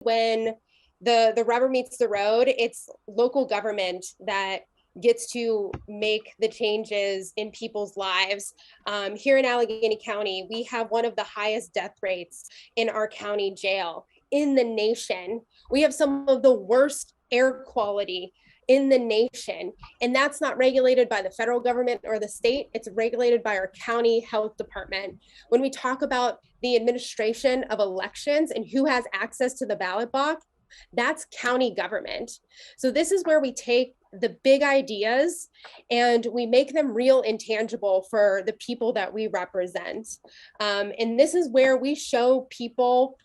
When the rubber meets the road, it's local government that gets to make the changes in people's lives. Here in Allegheny County, we have one of the highest death rates in our county jail in the nation. We have some of the worst air quality in the nation. And that's not regulated by the federal government or the state. It's regulated by our county health department. When we talk about the administration of elections and who has access to the ballot box, that's county government. So this is where we take the big ideas and we make them real and tangible for the people that we represent. And this is where we show people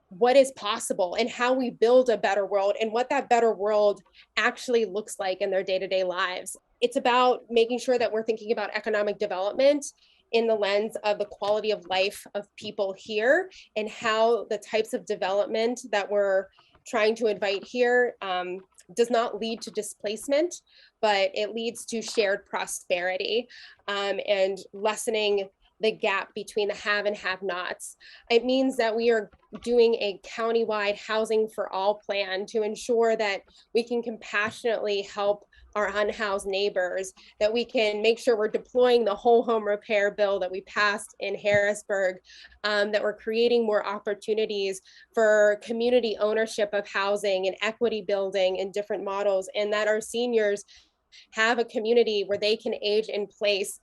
what is possible and how we build a better world and what that better world actually looks like in their day-to-day lives. It's about making sure that we're thinking about economic development in the lens of the quality of life of people here and how the types of development that we're trying to invite here does not lead to displacement, but it leads to shared prosperity and lessening the gap between the have and have nots. It means that we are doing a countywide housing for all plan to ensure that we can compassionately help our unhoused neighbors, that we can make sure we're deploying the whole home repair bill that we passed in Harrisburg, that we're creating more opportunities for community ownership of housing and equity building in different models, and that our seniors have a community where they can age in place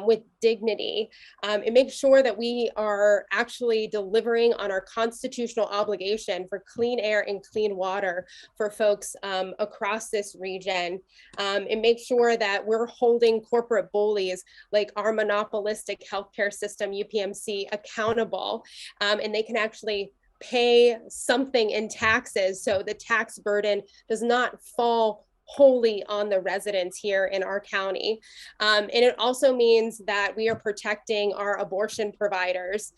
with dignity. It makes sure that we are actually delivering on our constitutional obligation for clean air and clean water for folks across this region. It makes sure that we're holding corporate bullies like our monopolistic healthcare system, UPMC, accountable, and they can actually pay something in taxes so the tax burden does not fall wholly on the residents here in our county. And it also means that we are protecting our abortion providers.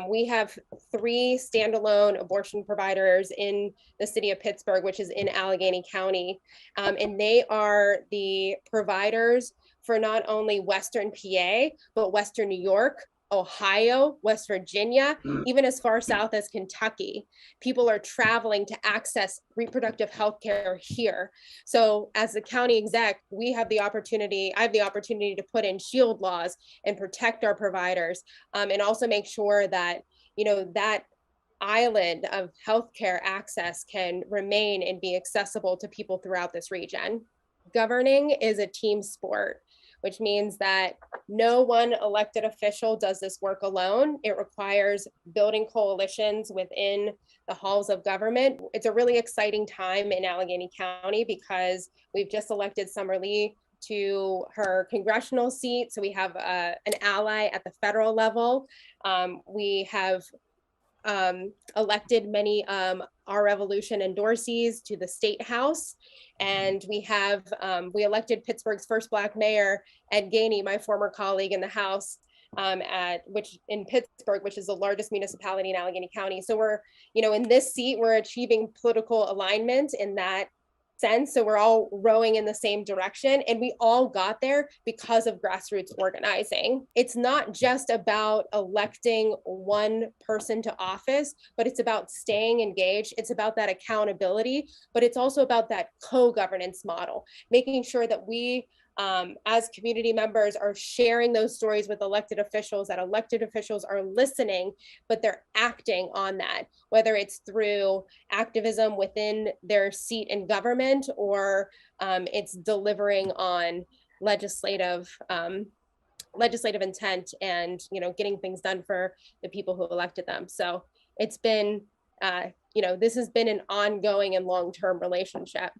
We have 3 standalone abortion providers in the city of Pittsburgh, which is in Allegheny County. And they are the providers for not only Western PA, but Western New York, Ohio, West Virginia, even as far south as Kentucky. People are traveling to access reproductive health care here. So as the county exec, I have the opportunity to put in shield laws and protect our providers, and also make sure that, that island of healthcare access can remain and be accessible to people throughout this region. Governing is a team sport, which means that no one elected official does this work alone. It requires building coalitions within the halls of government. It's a really exciting time in Allegheny County because we've just elected Summer Lee to her congressional seat. So we have an ally at the federal level. We have elected many Our Revolution endorsees to the state house. And we elected Pittsburgh's first Black mayor, Ed Gainey, my former colleague in the House, in Pittsburgh, which is the largest municipality in Allegheny County. So we're, in this seat, we're achieving political alignment in that sense. So we're all rowing in the same direction, and we all got there because of grassroots organizing. It's not just about electing one person to office, but it's about staying engaged. It's about that accountability, but it's also about that co-governance model, making sure that we as community members are sharing those stories with elected officials, that elected officials are listening, but they're acting on that, whether it's through activism within their seat in government or it's delivering on legislative intent and, getting things done for the people who elected them. So it's been, this has been an ongoing and long-term relationship.